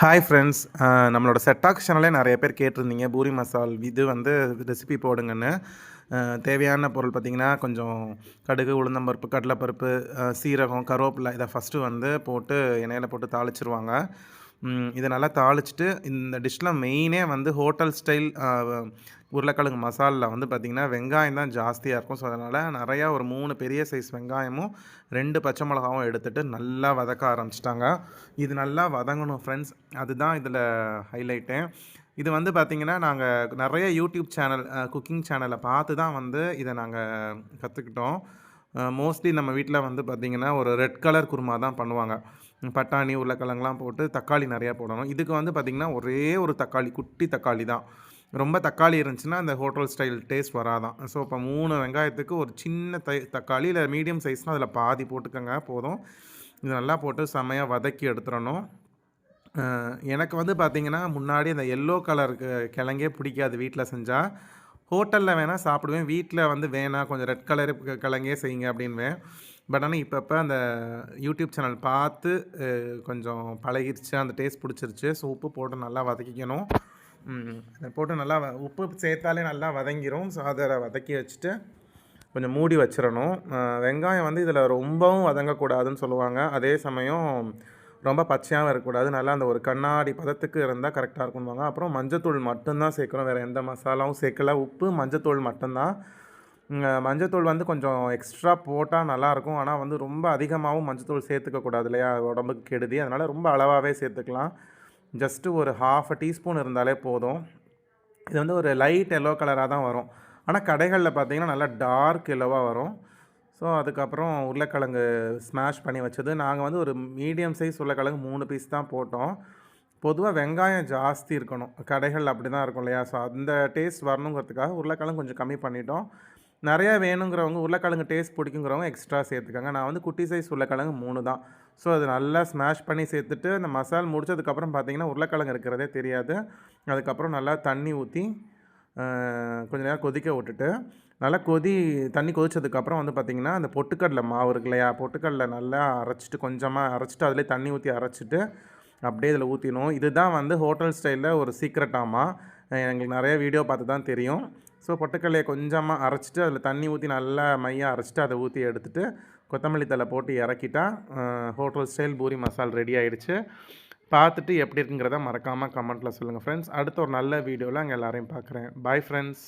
Hi friends. நம்மளோட செட்டாக் சேனலே நிறைய பேர் கேட்டிருந்தீங்க பூரி மசால் இது வந்து ரெசிபி போடுங்கன்னு. தேவையான பொருள் பார்த்திங்கன்னா, கொஞ்சம் கடுகு, உளுந்தம்பருப்பு, கடலைப்பருப்பு, சீரகம், கருவேப்பிலை இதை ஃபஸ்ட்டு வந்து போட்டு எண்ணெயில் போட்டு தாளிச்சிருவாங்க. இதை நல்லா தாளிச்சிட்டு இந்த டிஷ்ஷில் மெயினே வந்து ஹோட்டல் ஸ்டைல் உருளைக்கிழங்கு மசாலில் வந்து பார்த்திங்கன்னா வெங்காயம் தான் ஜாஸ்தியாக இருக்கும். ஸோ அதனால் நிறையா ஒரு 3 பெரிய சைஸ் வெங்காயமும் 2 பச்சை மிளகாவும் எடுத்துகிட்டு நல்லா வதக்க ஆரம்பிச்சிட்டாங்க. இது நல்லா வதங்கணும் ஃப்ரெண்ட்ஸ், அதுதான் இதில் ஹைலைட்டு. இது வந்து பார்த்திங்கன்னா, நாங்கள் நிறைய யூடியூப் சேனல் குக்கிங் சேனலை பார்த்து தான் வந்து இதை நாங்கள் கற்றுக்கிட்டோம். மோஸ்ட்லி நம்ம வீட்டில் வந்து பார்த்திங்கன்னா ஒரு ரெட் கலர் குருமா தான் பண்ணுவாங்க. பட்டாணி, உருளைக்கிழங்குலாம் போட்டு தக்காளி நிறையா போடணும். இதுக்கு வந்து பார்த்திங்கன்னா ஒரே ஒரு தக்காளி, குட்டி தக்காளி தான். ரொம்ப தக்காளி இருந்துச்சுன்னா அந்த ஹோட்டல் ஸ்டைல் டேஸ்ட் வராதான். ஸோ இப்போ 3 வெங்காயத்துக்கு ஒரு சின்ன தக்காளி இல்லை மீடியம் சைஸ்னால் அதில் பாதி போட்டுக்கோங்க போதும். இது நல்லா போட்டு செம்மையாக வதக்கி எடுத்துடணும். எனக்கு வந்து பார்த்திங்கன்னா முன்னாடி அந்த எல்லோ கலருக்கு கிழங்கே பிடிக்காது வீட்டில் செஞ்சால். ஹோட்டலில் வேணால் சாப்பிடுவேன், வீட்டில் வந்து வேணாம் கொஞ்சம் ரெட் கலரு கிழங்கே செய்யுங்க அப்படின்வேன். பட் ஆனால் இப்பப்போ அந்த யூடியூப் சேனல் பார்த்து கொஞ்சம் பழகிருச்சு, அந்த டேஸ்ட் பிடிச்சிருச்சு. ஸோ உப்பு போட்டு நல்லா வதக்கிக்கணும். போட்டு நல்லா உப்பு சேர்த்தாலே நல்லா வதங்கிரும். ஸோ அதை வதக்கி வச்சுட்டு கொஞ்சம் மூடி வச்சிடணும். வெங்காயம் வந்து இதில் ரொம்பவும் வதங்கக்கூடாதுன்னு சொல்லுவாங்க. அதே சமயம் ரொம்ப பச்சையாகவும் இருக்கக்கூடாது. நல்லா அந்த ஒரு கண்ணாடி பதத்துக்கு இருந்தால் கரெக்டாக இருக்கும்பாங்க. அப்புறம் மஞ்சத்தூள் மட்டும்தான் சேர்க்கணும், வேறு எந்த மசாலாவும் சேர்க்கல. உப்பு, மஞ்சத்தூள் மட்டும்தான். மஞ்சத்தூள் வந்து கொஞ்சம் எக்ஸ்ட்ரா போட்டால் நல்லாயிருக்கும். ஆனால் வந்து ரொம்ப அதிகமாகவும் மஞ்சத்தூள் சேர்த்துக்கக்கூடாது இல்லையா, உடம்புக்கு கெடுதி. அதனால் ரொம்ப அளவாகவே சேர்த்துக்கலாம். ஜஸ்ட்டு ஒரு 1/2 டீஸ்பூன் இருந்தாலே போதும். இது வந்து ஒரு லைட் எல்லோ கலராக தான் வரும். ஆனால் கடைகளில் பார்த்திங்கன்னா நல்லா டார்க் எல்லோவாக வரும். ஸோ அதுக்கப்புறம் உருளைக்கிழங்கு ஸ்மாஷ் பண்ணி வச்சது. நாங்கள் வந்து ஒரு மீடியம் சைஸ் உருளைக்கிழங்கு 3 பீஸ் தான் போட்டோம். பொதுவாக வெங்காயம் ஜாஸ்தி இருக்கணும், கடைகளில் அப்படி தான் இருக்கும் இல்லையா. ஸோ அந்த டேஸ்ட் வரணுங்கிறதுக்காக உருளைக்கிழங்கு கொஞ்சம் கம்மி பண்ணிட்டோம். நிறையா வேணுங்கிறவங்க, உருளைக்கிழங்கு டேஸ்ட் பிடிக்குங்கிறவங்க எக்ஸ்ட்ரா சேர்த்துக்கோங்க. நான் வந்து குட்டி சைஸ் உருளைக்கிழங்கு 3 தான். ஸோ அது நல்லா ஸ்மாஷ் பண்ணி சேர்த்துட்டு அந்த மசால் முடிச்சதுக்கப்புறம் பார்த்திங்கன்னா உருளைக்கிழங்கு இருக்கிறதே தெரியாது. அதுக்கப்புறம் நல்லா தண்ணி ஊற்றி கொஞ்சம் நேரம் கொதிக்க விட்டுட்டு, நல்லா தண்ணி கொதிச்சதுக்கப்புறம் வந்து பார்த்திங்கன்னா அந்த பொட்டுக்கடலை மாவு இருக்கு இல்லையா, பொட்டுக்கடலை நல்லா அரைச்சிட்டு கொஞ்சமாக அரைச்சிட்டு அதிலே தண்ணி ஊற்றி அரைச்சிட்டு அப்படியே இதில் ஊற்றிடணும். இதுதான் வந்து ஹோட்டல் ஸ்டைலில் ஒரு சீக்ரெட்டாமா. எங்களுக்கு நிறைய வீடியோ பார்த்து தான் தெரியும். ஸோ பொட்டுக்கடலையை கொஞ்சமாக அரைச்சிட்டு அதில் தண்ணி ஊற்றி நல்லா மையாக அரைச்சிட்டு அதை ஊற்றி எடுத்துகிட்டு கொத்தமல்லி தழை போட்டு இறக்கிட்டா ஹோட்டல் ஸ்டைல் பூரி மசால் ரெடி ஆகிடுச்சு. பார்த்துட்டு எப்படி இருக்குங்கிறத மறக்காமல் கமெண்ட்டில் சொல்லுங்கள் ஃப்ரெண்ட்ஸ். அடுத்த ஒரு நல்ல வீடியோவில் அங்கே எல்லோரையும் பார்க்குறேன். Bye friends.